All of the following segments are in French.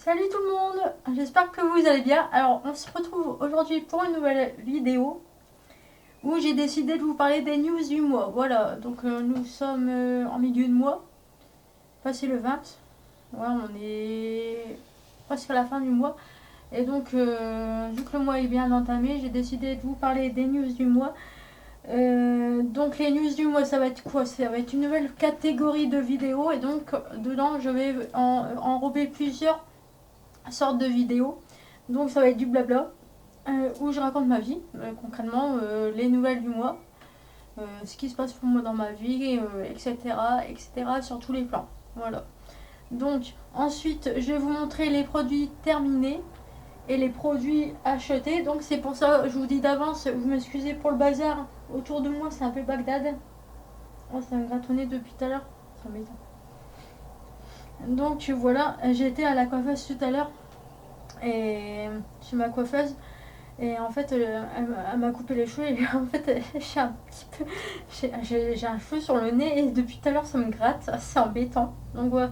Salut tout le monde, j'espère que vous allez bien. Alors on se retrouve aujourd'hui pour une nouvelle vidéo où j'ai décidé de vous parler des news du mois. Voilà, donc nous sommes en milieu de mois, passé le 20. Voilà, on est presque à la fin du mois. Et donc vu que le mois est bien entamé, j'ai décidé de vous parler des news du mois. Donc les news du mois, ça va être quoi? Ça va être une nouvelle catégorie de vidéos et donc dedans je vais enrober plusieurs sorte de vidéo. Donc ça va être du blabla où je raconte ma vie, concrètement les nouvelles du mois, ce qui se passe pour moi dans ma vie, etc., etc., sur tous les plans. Voilà. Donc ensuite, je vais vous montrer les produits terminés et les produits achetés. Donc c'est pour ça, je vous dis d'avance, vous m'excusez pour le bazar autour de moi, c'est un peu Bagdad. Oh, ça me gratonnait depuis tout à l'heure, c'est embêtant. Donc voilà, j'ai été à la coiffeuse tout à l'heure et chez ma coiffeuse. Et en fait, elle m'a coupé les cheveux et en fait, j'ai un petit peu. J'ai un cheveu sur le nez et depuis tout à l'heure, ça me gratte. C'est embêtant. Donc, ouais,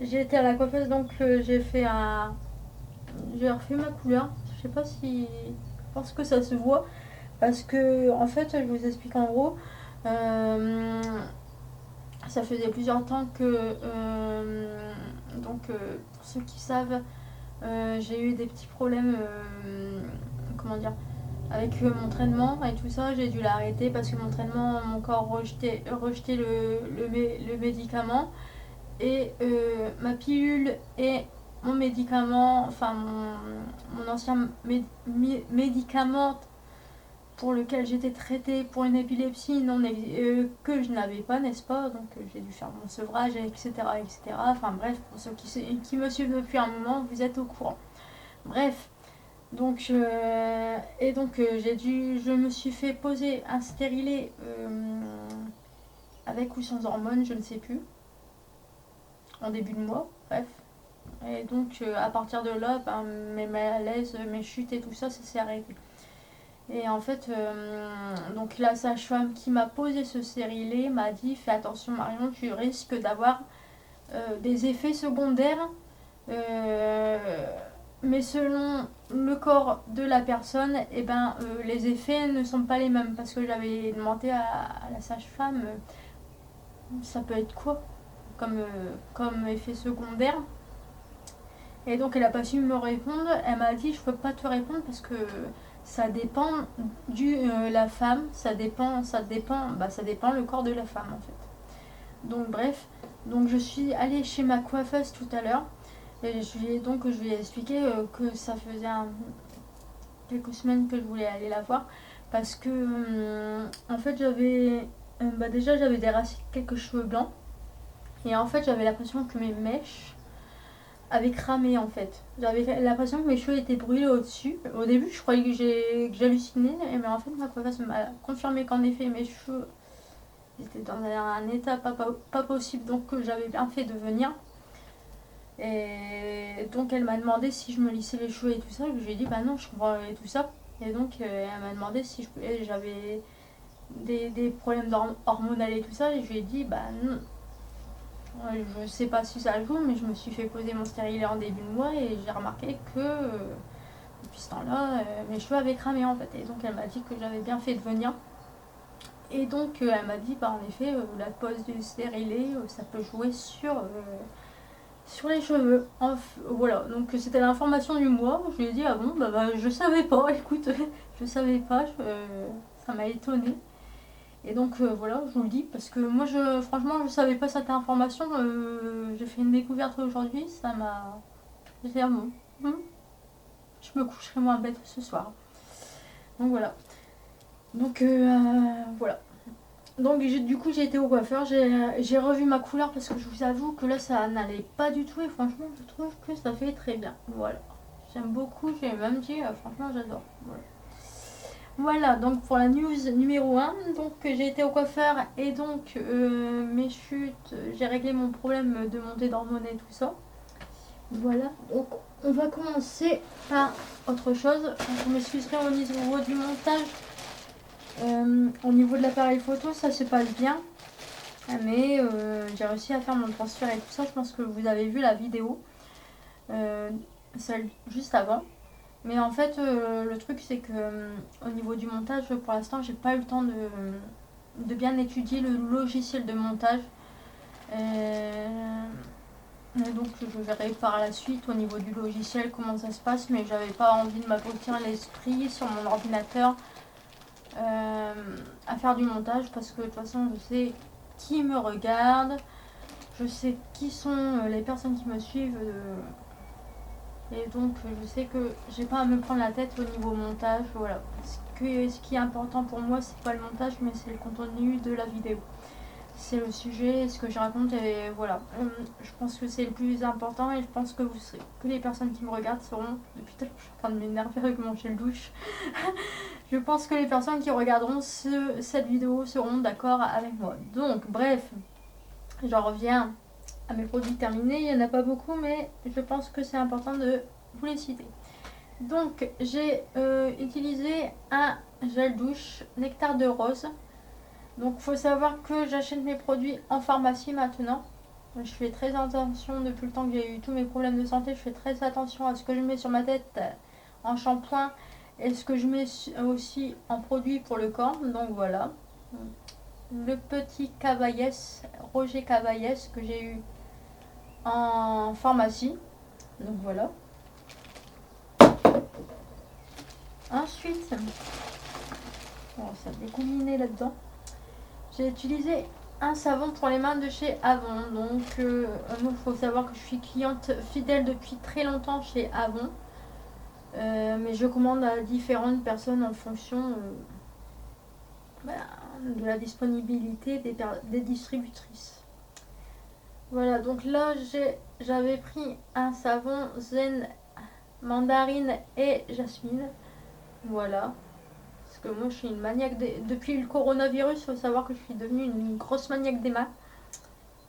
j'ai été à la coiffeuse, donc j'ai fait un. J'ai refait ma couleur. Je sais pas si. Je pense que ça se voit. Parce que, en fait, je vous explique en gros. euh, Ça faisait plusieurs temps que. Donc, pour ceux qui savent, j'ai eu des petits problèmes. Comment dire, avec mon traitement et tout ça, j'ai dû l'arrêter parce que mon traitement, mon corps rejetait le médicament. Et ma pilule et mon médicament, enfin mon ancien médicament pour lequel j'étais traitée pour une épilepsie que je n'avais pas, n'est-ce pas? Donc j'ai dû faire mon sevrage, etc., etc. Enfin bref, pour ceux qui me suivent depuis un moment, vous êtes au courant. Bref, donc, je me suis fait poser un stérilet avec ou sans hormones, je ne sais plus, en début de mois, bref. Et donc, à partir de là, ben, mes malaises, mes chutes et tout ça, ça s'est arrêté. Et en fait, donc la sage-femme qui m'a posé ce stérilet m'a dit fais attention Marion, tu risques d'avoir des effets secondaires. Euh, mais selon le corps de la personne, eh ben, les effets ne sont pas les mêmes. Parce que j'avais demandé à la sage-femme, ça peut être quoi comme effet secondaire. Et donc elle n'a pas su me répondre. Elle m'a dit, je peux pas te répondre parce que ça dépend la femme, ça dépend le corps de la femme en fait. Donc bref, donc je suis allée chez ma coiffeuse tout à l'heure. Et je lui ai expliqué que ça faisait quelques semaines que je voulais aller la voir parce que en fait déjà j'avais des racines, quelques cheveux blancs et en fait j'avais l'impression que mes mèches avaient cramé en fait. J'avais l'impression que mes cheveux étaient brûlés au-dessus. Au début je croyais que j'hallucinais mais en fait ma coiffeuse m'a confirmé qu'en effet mes cheveux étaient dans un état pas possible donc j'avais bien fait de venir. Et donc elle m'a demandé si je me lissais les cheveux et tout ça. Je lui ai dit bah non, je comprends et tout ça. Et donc elle m'a demandé si j'avais des problèmes hormonaux et tout ça. Et je lui ai dit bah non. Je sais pas si ça joue, mais je me suis fait poser mon stérilet en début de mois et j'ai remarqué que depuis ce temps-là, mes cheveux avaient cramé en fait. Et donc elle m'a dit que j'avais bien fait de venir. Et donc elle m'a dit bah en effet la pose du stérilet ça peut jouer sur les cheveux. Voilà, donc c'était l'information du mois. Je lui ai dit, ah bon, bah, je savais pas, écoute, je savais pas, ça m'a étonné. Et donc voilà, je vous le dis, parce que moi, franchement, je savais pas cette information. J'ai fait une découverte aujourd'hui, ça m'a. J'ai dit, ah bon, je me coucherai moins bête ce soir. Donc voilà. Donc voilà. Donc du coup j'ai été au coiffeur, j'ai revu ma couleur parce que je vous avoue que là ça n'allait pas du tout et franchement je trouve que ça fait très bien. Voilà. J'aime beaucoup, j'ai même dit franchement j'adore. Voilà. Voilà, donc pour la news numéro 1, donc j'ai été au coiffeur et donc mes chutes, j'ai réglé mon problème de montée d'hormones et tout ça. Voilà, donc on va commencer par autre chose. Vous m'excuserez au niveau du montage. Au niveau de l'appareil photo, ça se passe bien. Mais j'ai réussi à faire mon transfert et tout ça. Je pense que vous avez vu la vidéo. celle juste avant. Mais en fait, le truc c'est que au niveau du montage, pour l'instant, j'ai pas eu le temps de bien étudier le logiciel de montage. Et donc je verrai par la suite au niveau du logiciel comment ça se passe, mais j'avais pas envie de m'abrutir l'esprit sur mon ordinateur à faire du montage parce que de toute façon je sais qui me regarde, je sais qui sont les personnes qui me suivent et donc je sais que j'ai pas à me prendre la tête au niveau montage. Voilà. Ce qui est important pour moi, c'est pas le montage, mais c'est le contenu de la vidéo. C'est le sujet, ce que je raconte, et voilà. Je pense que c'est le plus important, et je pense que que les personnes qui me regardent seront. Depuis tout à l'heure, je suis en train de m'énerver avec mon gel douche. Je pense que les personnes qui regarderont cette vidéo seront d'accord avec moi. Donc, bref, j'en reviens à mes produits terminés. Il n'y en a pas beaucoup, mais je pense que c'est important de vous les citer. Donc, j'ai utilisé un gel douche Nectar de rose. Donc, il faut savoir que j'achète mes produits en pharmacie maintenant. Je fais très attention depuis le temps que j'ai eu tous mes problèmes de santé. Je fais très attention à ce que je mets sur ma tête en shampoing et ce que je mets aussi en produit pour le corps. Donc, voilà. Le petit Cavaillès, Roger Cavaillès que j'ai eu en pharmacie. Donc, voilà. Ensuite, bon, ça a dégouliné là-dedans. J'ai utilisé un savon pour les mains de chez Avon. Donc, il faut savoir que je suis cliente fidèle depuis très longtemps chez Avon. Mais je commande à différentes personnes en fonction de la disponibilité des distributrices. Voilà, donc là, j'avais pris un savon Zen mandarine et jasmine. Voilà. Parce que moi je suis une maniaque depuis le coronavirus, il faut savoir que je suis devenue une grosse maniaque des mains.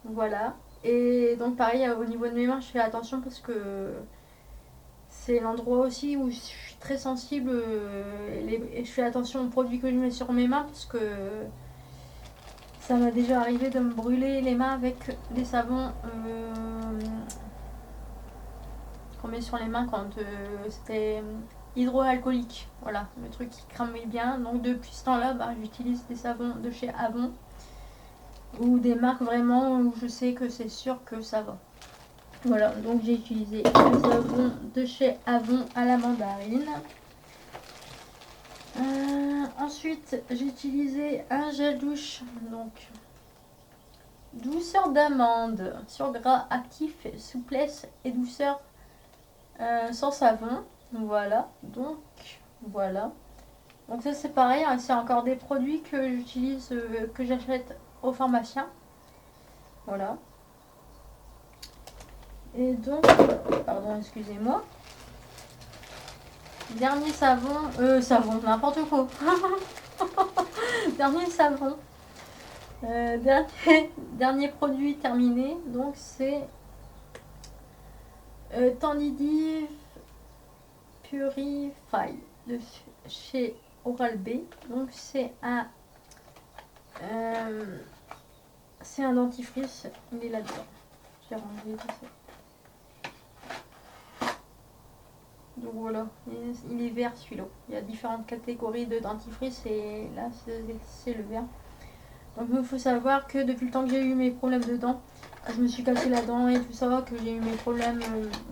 Voilà. Et donc pareil au niveau de mes mains je fais attention parce que c'est l'endroit aussi où je suis très sensible et je fais attention aux produits que je mets sur mes mains parce que ça m'a déjà arrivé de me brûler les mains avec des savons qu'on met sur les mains quand c'était hydroalcoolique. Voilà, le truc qui cramait bien. Donc depuis ce temps-là, j'utilise des savons de chez Avon ou des marques vraiment où je sais que c'est sûr que ça va. Voilà, donc j'ai utilisé le savon de chez Avon à la mandarine. Ensuite, j'ai utilisé un gel douche, donc douceur d'amande, surgras actif, souplesse et douceur sans savon. Voilà, donc voilà. Donc ça c'est pareil, hein, c'est encore des produits que j'utilise, que j'achète au pharmacien. Voilà. Et donc, pardon, excusez-moi. Dernier savon, n'importe quoi. Dernier savon. Dernier produit terminé, donc c'est Tandidive Purify de chez Oral-B. Donc c'est un dentifrice, il est là-dedans. J'ai rangé tout ça. Donc voilà, il est vert celui-là. Il y a différentes catégories de dentifrice et là c'est le vert. Donc il faut savoir que depuis le temps que j'ai eu mes problèmes de dents, je me suis cassé la dent et tout ça, que j'ai eu mes problèmes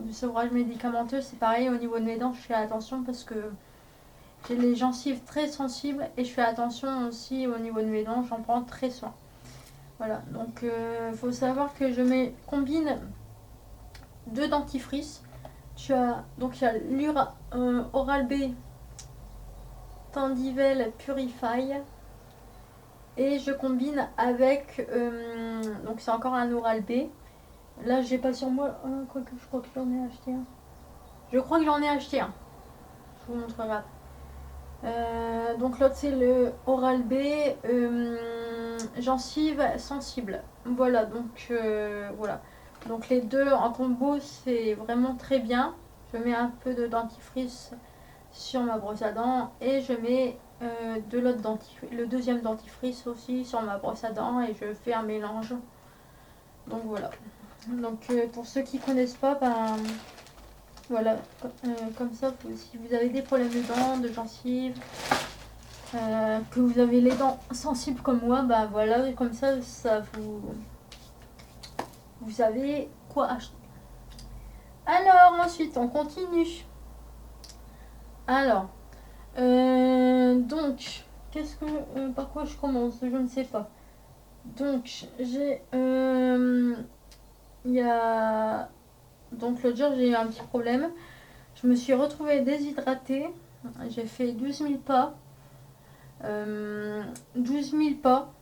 de sevrage médicamenteux, c'est pareil au niveau de mes dents, je fais attention parce que j'ai les gencives très sensibles et je fais attention aussi au niveau de mes dents, j'en prends très soin. Voilà, donc il faut savoir que je combine deux dentifrices. Il y a Oral-B Tandivel Purify et je combine avec donc c'est encore un Oral-B. Là j'ai pas sur moi, quoique je crois que j'en ai acheté un. Je crois que j'en ai acheté un. Je vous montrerai après. Donc l'autre c'est le Oral-B gencive sensible. Voilà, donc voilà. Donc les deux en combo c'est vraiment très bien. Je mets un peu de dentifrice sur ma brosse à dents et je mets le deuxième dentifrice aussi sur ma brosse à dents et je fais un mélange. Donc voilà. Donc pour ceux qui connaissent pas, Voilà, comme ça, si vous avez des problèmes de dents, de gencives, que vous avez les dents sensibles comme moi, bah voilà, comme ça, vous savez quoi acheter. Alors ensuite, on continue. Alors, donc, par quoi je commence? Je ne sais pas. Donc, il y a, donc l'autre jour j'ai eu un petit problème. Je me suis retrouvée déshydratée. J'ai fait 12 000 pas. 12 000 pas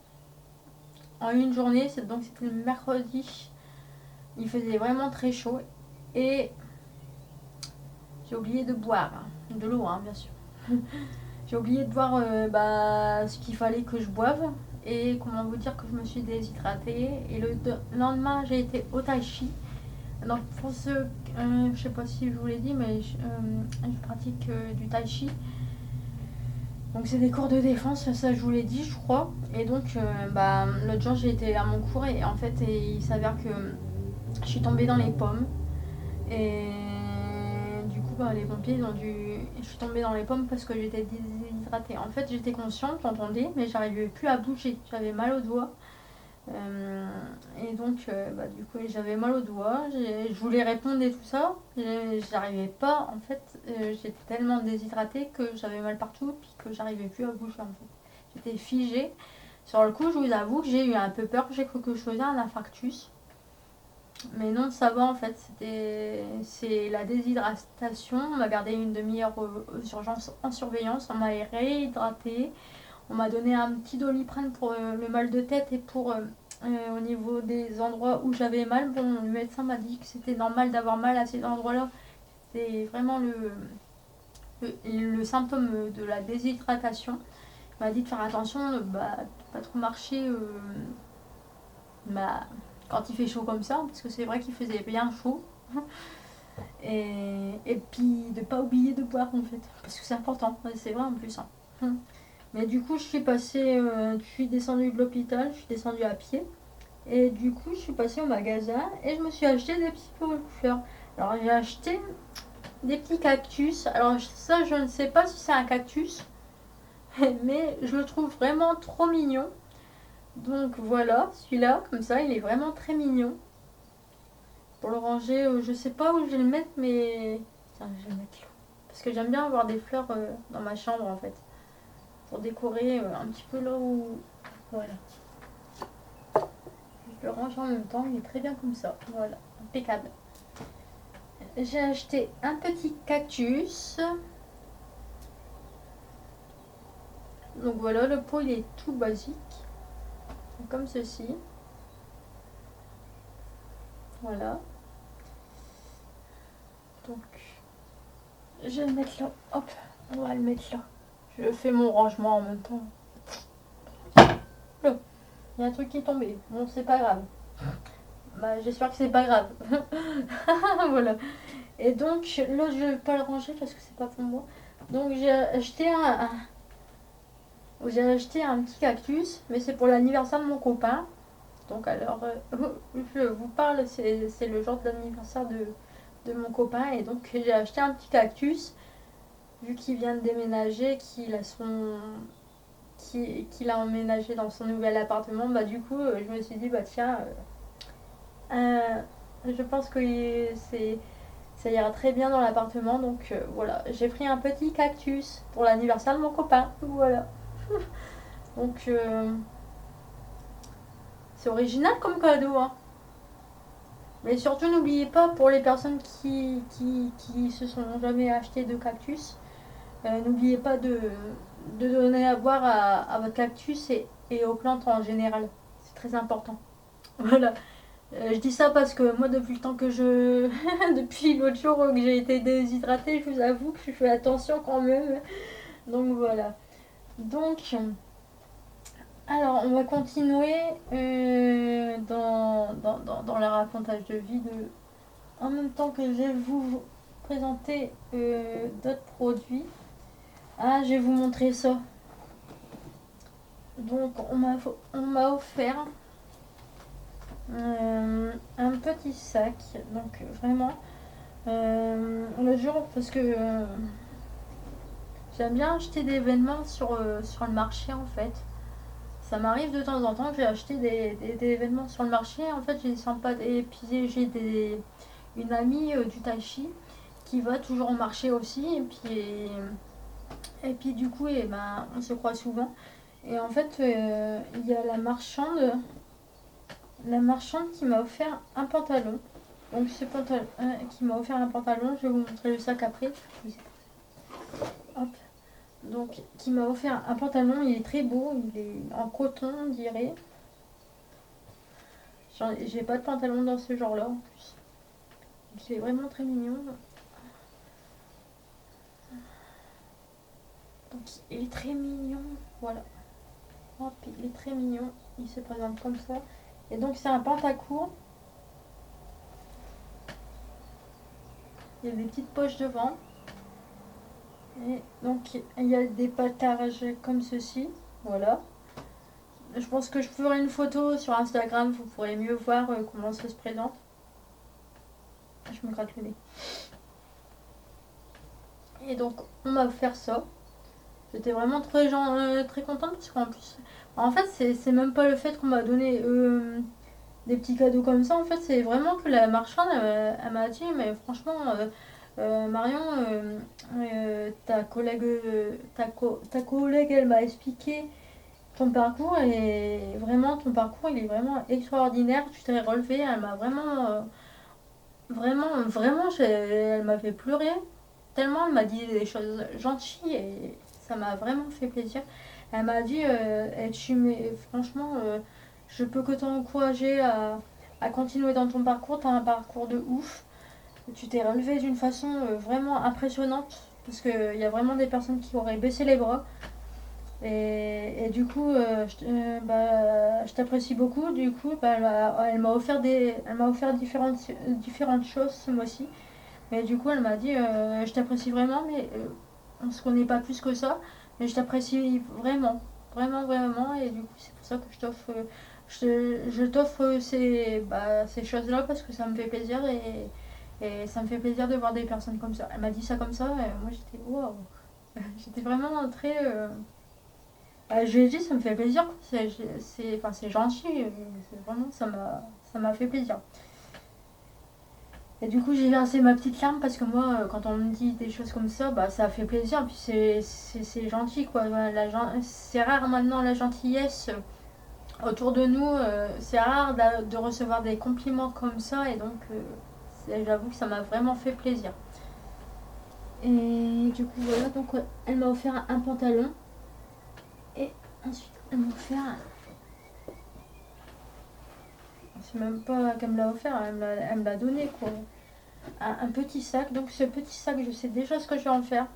en une journée. Donc c'était le mercredi. Il faisait vraiment très chaud. Et j'ai oublié de boire. De l'eau, hein, bien sûr. J'ai oublié de boire ce qu'il fallait que je boive. Et comment vous dire que je me suis déshydratée. Et le lendemain, j'ai été au tai chi. Donc pour ceux, je sais pas si je vous l'ai dit, mais je pratique du tai chi. Donc c'est des cours de défense, ça je vous l'ai dit, je crois. Et donc l'autre jour j'ai été à mon cours et en fait il s'avère que je suis tombée dans les pommes. Et du coup les pompiers ils ont dû... Je suis tombée dans les pommes parce que j'étais déshydratée. En fait j'étais consciente, j'entendais, mais j'arrivais plus à bouger. J'avais mal aux doigts. Et donc du coup j'avais mal aux doigts, je voulais répondre et tout ça, j'arrivais pas en fait, j'étais tellement déshydratée que j'avais mal partout puis que j'arrivais plus à bouger en fait. J'étais figée. Sur le coup je vous avoue que j'ai eu un peu peur, j'ai cru que je faisais un infarctus. Mais non, ça va en fait, c'est la déshydratation. On m'a gardé une demi-heure aux urgences en surveillance, on m'a réhydraté. On m'a donné un petit Doliprane pour le mal de tête et pour au niveau des endroits où j'avais mal. Bon, le médecin m'a dit que c'était normal d'avoir mal à ces endroits-là. C'est vraiment le symptôme de la déshydratation. Il m'a dit de faire attention, de pas trop marcher quand il fait chaud comme ça, parce que c'est vrai qu'il faisait bien chaud. Et puis de pas oublier de boire en fait, parce que c'est important, c'est vrai en plus. Hein. Mais du coup, je suis descendue de l'hôpital, je suis descendue à pied. Et du coup, je suis passée au magasin et je me suis acheté des petits pots de fleurs. Alors, j'ai acheté des petits cactus. Alors, ça, je ne sais pas si c'est un cactus, mais je le trouve vraiment trop mignon. Donc voilà, celui-là, comme ça, il est vraiment très mignon. Pour le ranger, je sais pas où je vais le mettre, mais... Tiens, je vais le mettre là. Parce que j'aime bien avoir des fleurs dans ma chambre, en fait. Pour décorer un petit peu là où... Voilà. Je le range en même temps, il est très bien comme ça. Voilà, impeccable. J'ai acheté un petit cactus. Donc voilà, le pot il est tout basique. Comme ceci. Voilà. Donc, je vais le mettre là. Hop, on va le mettre là. Je fais mon rangement en même temps. Là, il y a un truc qui est tombé. Bon, c'est pas grave. J'espère que c'est pas grave. Voilà. Et donc, là, je vais pas le ranger parce que c'est pas pour moi. Donc, j'ai acheté un petit cactus, mais c'est pour l'anniversaire de mon copain. Donc, alors, je vous parle, c'est le jour d'anniversaire de mon copain. Et donc, j'ai acheté un petit cactus. Vu qu'il vient de déménager, qu'il a emménagé dans son nouvel appartement, du coup, je me suis dit, tiens, je pense que ça ira très bien dans l'appartement. Donc voilà, j'ai pris un petit cactus pour l'anniversaire de mon copain. Voilà. Donc c'est original comme cadeau. Hein. Mais surtout, n'oubliez pas, pour les personnes qui se sont jamais acheté de cactus, n'oubliez pas de donner à boire à votre cactus et aux plantes en général. C'est très important. Voilà. Je dis ça parce que moi, depuis le temps que depuis l'autre jour que j'ai été déshydratée, je vous avoue que je fais attention quand même. Donc voilà. Donc, alors, on va continuer dans le racontage de vie. En même temps que je vais vous présenter d'autres produits. Ah, je vais vous montrer ça. Donc, on m'a offert un petit sac. Donc, vraiment, Le jour, parce que j'aime bien acheter des événements sur le marché en fait. Ça m'arrive de temps en temps, j'ai acheté des événements sur le marché. En fait, j'ai sympa. Et puis j'ai une amie du Tai qui va toujours au marché aussi. Et puis du coup, on se croit souvent. Et en fait, il y a la marchande qui m'a offert un pantalon. Donc ce pantalon, qui m'a offert un pantalon, je vais vous montrer le sac après. Hop. Donc qui m'a offert un pantalon, il est très beau, il est en coton, on dirait. J'ai pas de pantalon dans ce genre-là en plus. Donc, il est vraiment très mignon. Donc il est très mignon, voilà. Hop, il est très mignon, il se présente comme ça. Et donc c'est un pantacourt. Il y a des petites poches devant. Et donc il y a des patarages comme ceci. Voilà. Je pense que je ferai une photo sur Instagram, vous pourrez mieux voir comment ça se présente. Je me gratte le nez. Et donc on m'a offert ça. J'étais vraiment très contente parce qu'en plus, en fait c'est même pas le fait qu'on m'a donné des petits cadeaux comme ça. En fait c'est vraiment que la marchande elle m'a dit mais franchement Marion, ta collègue elle m'a expliqué ton parcours et vraiment ton parcours il est vraiment extraordinaire. Tu t'es relevé, elle m'a vraiment, elle m'a fait pleurer. Tellement elle m'a dit des choses gentilles et ça m'a vraiment fait plaisir. Elle m'a dit, franchement, je peux que t'encourager à continuer dans ton parcours. Tu as un parcours de ouf. Tu t'es relevé d'une façon vraiment impressionnante. Parce qu'il y a vraiment des personnes qui auraient baissé les bras. Et du coup, je t'apprécie beaucoup. Du coup, elle m'a offert différentes choses ce mois-ci. Mais du coup, elle m'a dit, je t'apprécie vraiment, mais on se connaît pas plus que ça. Mais je t'apprécie vraiment, vraiment, vraiment. Et du coup, c'est pour ça que je t'offre ces choses-là parce que ça me fait plaisir et ça me fait plaisir de voir des personnes comme ça. Elle m'a dit ça comme ça, et moi j'étais waouh. J'étais vraiment très. Je lui ai dit, ça me fait plaisir. C'est gentil. Vraiment, ça m'a fait plaisir. Et du coup, j'ai versé ma petite larme parce que moi, quand on me dit des choses comme ça, bah, ça fait plaisir. Puis c'est gentil, quoi. Voilà, c'est rare maintenant la gentillesse autour de nous. C'est rare de recevoir des compliments comme ça. Et donc, j'avoue que ça m'a vraiment fait plaisir. Et du coup, voilà. Donc, elle m'a offert un pantalon. Et ensuite, elle m'a offert. C'est même pas qu'elle me l'a offert, elle me l'a donné, quoi. Un petit sac. Donc ce petit sac, je sais déjà ce que je vais en faire.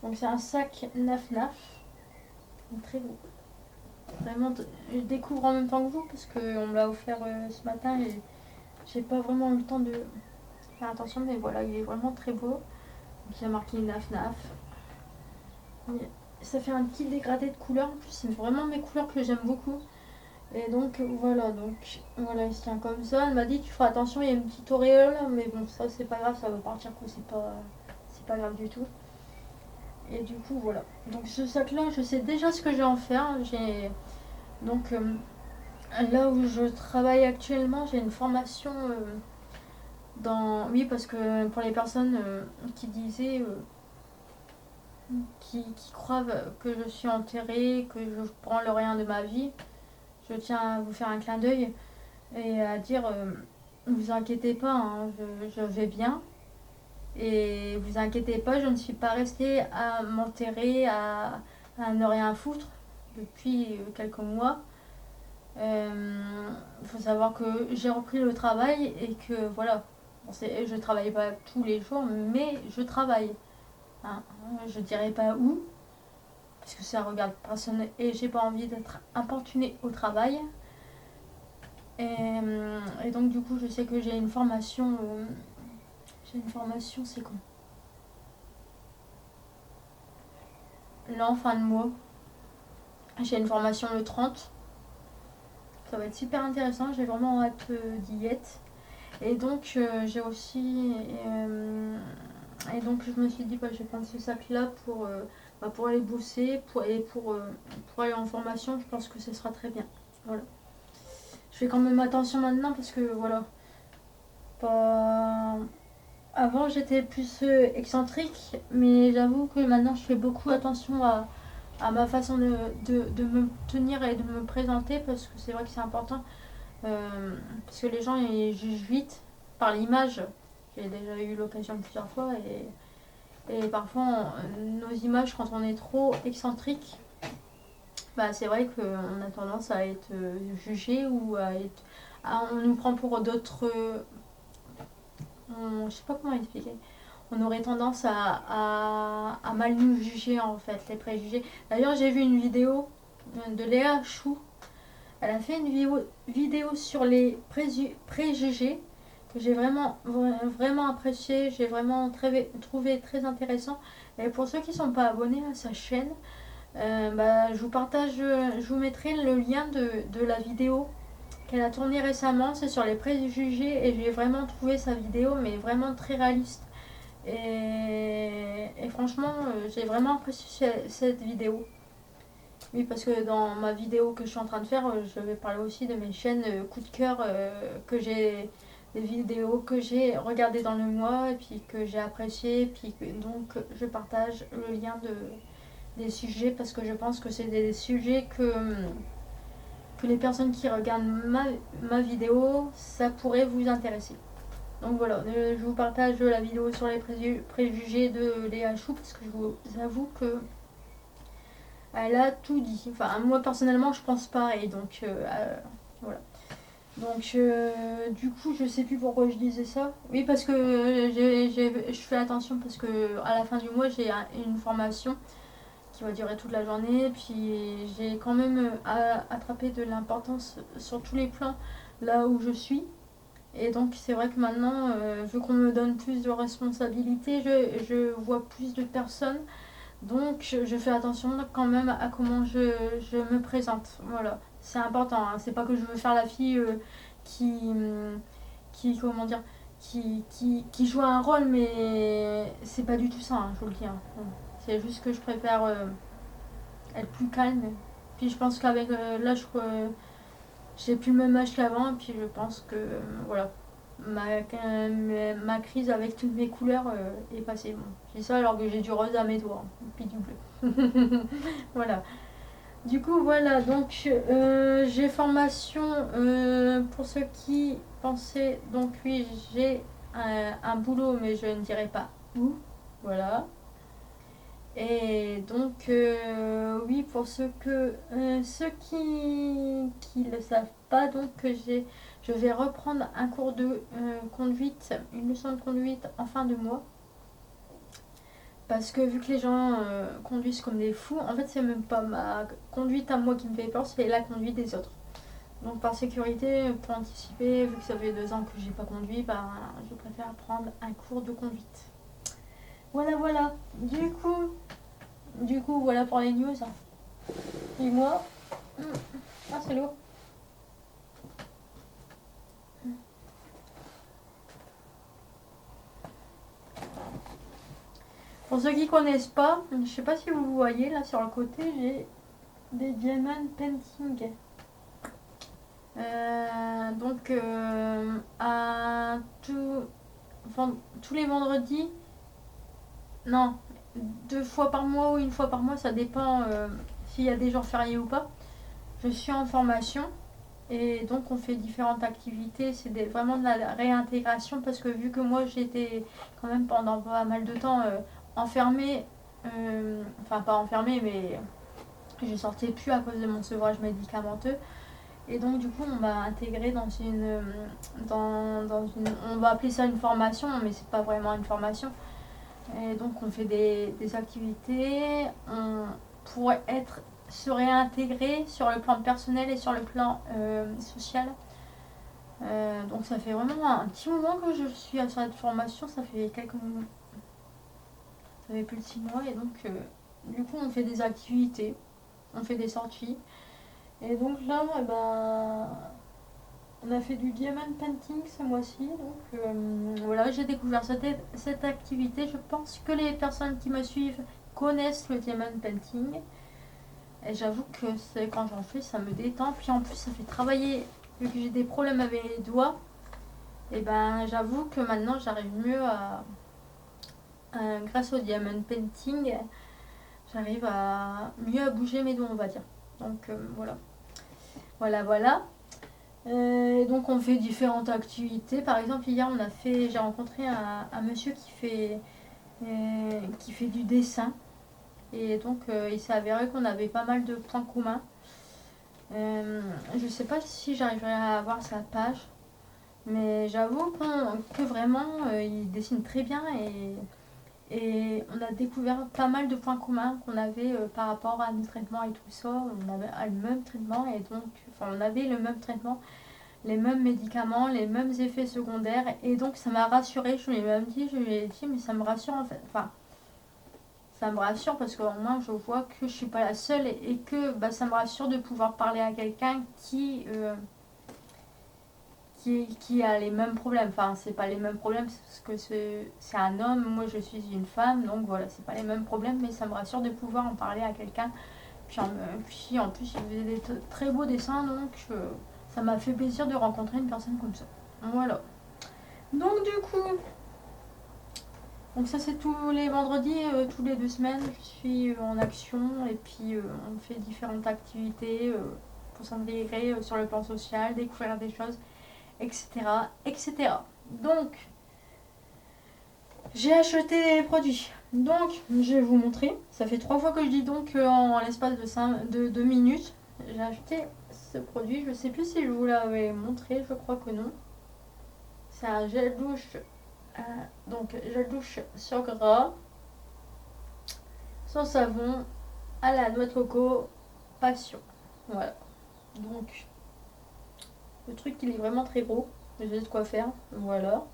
Donc c'est un sac Naf Naf. Très beau. Vraiment, je découvre en même temps que vous parce qu'on me l'a offert ce matin et j'ai pas vraiment eu le temps de faire attention, mais voilà, il est vraiment très beau. Donc il y a marqué Naf Naf. Ça fait un petit dégradé de couleurs. En plus, c'est vraiment mes couleurs que j'aime beaucoup. Et donc voilà, il se tient comme ça. Elle m'a dit tu feras attention, il y a une petite auréole, mais bon ça c'est pas grave, ça va partir quoi, c'est pas grave du tout. Et du coup voilà. Donc ce sac là, je sais déjà ce que je vais en faire. Donc là où je travaille actuellement, j'ai une formation oui parce que pour les personnes qui disaient qui croient que je suis enterrée, que je prends le rien de ma vie, je tiens à vous faire un clin d'œil et à dire vous inquiétez pas, hein, je vais bien et vous inquiétez pas, je ne suis pas restée à m'enterrer, à ne rien foutre depuis quelques mois. Faut savoir que j'ai repris le travail et que voilà, je travaille pas tous les jours, mais je travaille. Hein. Je dirais pas où, parce que ça regarde personne et j'ai pas envie d'être importunée au travail. Et donc du coup je sais que j'ai une formation. C'est quand là en fin de mois. J'ai une formation le 30. Ça va être super intéressant, j'ai vraiment hâte d'y être. Et donc j'ai aussi et donc je me suis dit bah, je vais prendre ce sac là pour aller bosser pour aller en formation. Je pense que ce sera très bien. Voilà. Je fais quand même attention maintenant parce que voilà. Pas... Avant j'étais plus excentrique, mais j'avoue que maintenant je fais beaucoup attention à ma façon de me tenir et de me présenter parce que c'est vrai que c'est important. Parce que les gens ils jugent vite par l'image. J'ai déjà eu l'occasion plusieurs fois et parfois nos images quand on est trop excentrique, bah, c'est vrai qu'on a tendance à être jugé ou on nous prend pour d'autres. Je sais pas comment expliquer. On aurait tendance à mal nous juger en fait, les préjugés. D'ailleurs, j'ai vu une vidéo de Léa Chou. Elle a fait une vidéo sur les préjugés que j'ai vraiment apprécié. J'ai vraiment trouvé très intéressant. Et pour ceux qui ne sont pas abonnés à sa chaîne, bah, je vous mettrai le lien de la vidéo qu'elle a tournée récemment. C'est sur les préjugés et j'ai vraiment trouvé sa vidéo mais vraiment très réaliste. Et franchement, j'ai vraiment apprécié cette vidéo. Oui, parce que dans ma vidéo que je suis en train de faire, je vais parler aussi de mes chaînes coup de cœur des vidéos que j'ai regardées dans le mois et puis que j'ai appréciées. Donc je partage le lien des sujets parce que je pense que c'est des sujets que les personnes qui regardent ma vidéo, ça pourrait vous intéresser. Donc voilà, je vous partage la vidéo sur les préjugés de Léa Chou parce que je vous avoue que elle a tout dit. Enfin, moi personnellement, je pense pareil. Donc voilà. Donc du coup, je sais plus pourquoi je disais ça. Oui, parce que je fais attention parce que à la fin du mois, j'ai une formation qui va durer toute la journée. Puis j'ai quand même attrapé de l'importance sur tous les plans là où je suis. Et donc c'est vrai que maintenant, vu qu'on me donne plus de responsabilités, je vois plus de personnes. Donc je fais attention quand même à comment je me présente. Voilà, c'est important. Hein. C'est pas que je veux faire la fille qui, comment dire, qui joue un rôle, mais c'est pas du tout ça, hein, je vous le dis. Hein. C'est juste que je préfère être plus calme. Puis je pense qu'avec l'âge, j'ai plus le même âge qu'avant. Et puis je pense que voilà, ma crise avec toutes mes couleurs est passée. Bon, j'ai ça alors que j'ai du rose à mes doigts. Et puis du bleu. Voilà. Du coup, voilà. Donc j'ai formation pour ceux qui pensaient. Donc oui, j'ai un boulot, mais je ne dirai pas où. Voilà. Et donc, oui, pour ceux qui ne le savent pas, donc je vais reprendre un cours de conduite, une leçon de conduite en fin de mois. Parce que vu que les gens conduisent comme des fous, en fait, c'est même pas ma conduite à moi qui me fait peur, c'est la conduite des autres. Donc, par sécurité, pour anticiper, vu que ça fait 2 ans que j'ai pas conduit, bah, je préfère prendre un cours de conduite. Voilà, voilà. Du coup, voilà pour les news. Et moi, ah, c'est lourd. Pour ceux qui connaissent pas, je sais pas si vous voyez là sur le côté, j'ai des diamond painting. Donc tous les vendredis, non, 2 fois par mois ou une fois par mois, ça dépend s'il y a des jours fériés ou pas. Je suis en formation et donc on fait différentes activités. C'est vraiment de la réintégration parce que vu que moi j'étais quand même pendant pas mal de temps enfermée, enfin pas enfermée mais je sortais plus à cause de mon sevrage médicamenteux. Et donc du coup on m'a intégrée on va appeler ça une formation mais c'est pas vraiment une formation. Et donc on fait des activités pour se réintégrer sur le plan personnel et sur le plan social. Donc ça fait vraiment un petit moment que je suis à cette formation, ça fait plus de 6 mois et donc du coup on fait des activités, on fait des sorties. Et donc là, On a fait du diamond painting ce mois-ci, donc voilà, j'ai découvert cette activité. Je pense que les personnes qui me suivent connaissent le diamond painting. Et j'avoue que quand j'en fais, ça me détend. Puis en plus, ça fait travailler, vu que j'ai des problèmes avec les doigts. Et ben, j'avoue que maintenant, j'arrive mieux grâce au diamond painting, j'arrive à mieux à bouger mes doigts, on va dire. Donc voilà. Voilà. Donc on fait différentes activités. Par exemple, hier j'ai rencontré un monsieur qui fait du dessin. Et donc il s'est avéré qu'on avait pas mal de points communs. Je sais pas si j'arriverai à avoir sa page, mais j'avoue que vraiment il dessine très bien et on a découvert pas mal de points communs qu'on avait par rapport à nos traitements et tout ça. On avait le même traitement et donc on avait le même traitement, les mêmes médicaments, les mêmes effets secondaires et donc ça m'a rassurée. Je lui ai dit mais ça me rassure en fait. Enfin, ça me rassure parce qu'au moins je vois que je suis pas la seule et que bah, ça me rassure de pouvoir parler à quelqu'un qui a les mêmes problèmes. Enfin, c'est pas les mêmes problèmes parce que c'est un homme, moi je suis une femme, donc voilà, c'est pas les mêmes problèmes, mais ça me rassure de pouvoir en parler à quelqu'un. Puis en plus, il faisait des très beaux dessins, donc ça m'a fait plaisir de rencontrer une personne comme ça. Voilà. Donc du coup, donc ça c'est tous les vendredis, tous les 2 semaines, je suis en action et puis on fait différentes activités pour s'intégrer sur le plan social, découvrir des choses, etc. etc. Donc, j'ai acheté des produits. Donc, je vais vous montrer. Ça fait 3 fois que je dis donc en l'espace de 2 minutes. J'ai acheté ce produit. Je ne sais plus si je vous l'avais montré. Je crois que non. C'est un gel douche. Donc, gel douche sur gras. Sans savon. À la noix de coco. Passion. Voilà. Donc, le truc, il est vraiment très gros. J'ai de quoi faire. Voilà.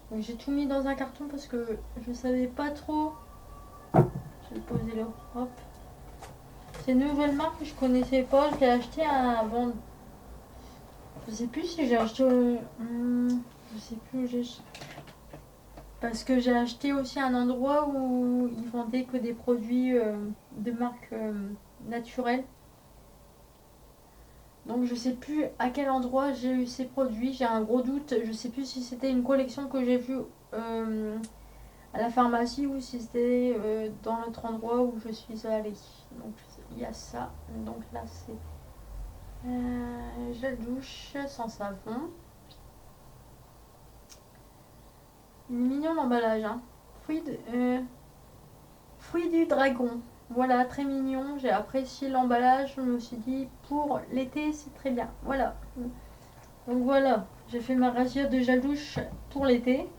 Donc j'ai tout mis dans un carton parce que je savais pas trop. Je vais poser là. Hop. C'est une nouvelle marque que je connaissais pas. Je l'ai acheté avant. Je sais plus si j'ai acheté. Je sais plus où j'ai. Parce que j'ai acheté aussi un endroit où ils vendaient que des produits de marque naturelle. Donc je sais plus à quel endroit j'ai eu ces produits. J'ai un gros doute. Je sais plus si c'était une collection que j'ai vue à la pharmacie ou si c'était dans l'autre endroit où je suis allée. Donc il y a ça. Donc là c'est gel douche sans savon. Il est mignon l'emballage. Hein. Fruits du dragon. Voilà, très mignon. J'ai apprécié l'emballage. Je me suis dit pour l'été c'est très bien. Voilà. Donc voilà, j'ai fait ma razzia de gel douche pour l'été.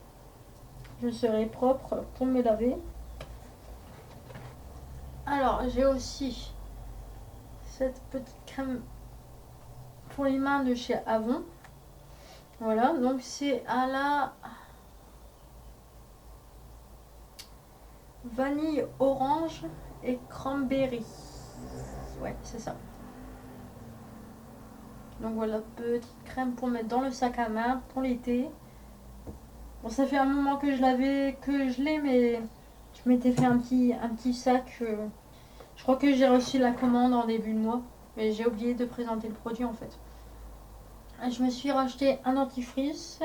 Je serai propre pour me laver. Alors, j'ai aussi cette petite crème pour les mains de chez Avon. Voilà, donc c'est à la vanille orange et cranberry. Ouais, c'est ça. Donc voilà, petite crème pour mettre dans le sac à main pour l'été. Bon, ça fait un moment que je l'ai, mais je m'étais fait un petit sac. Je crois que j'ai reçu la commande en début de mois, mais j'ai oublié de présenter le produit en fait. Je me suis racheté un dentifrice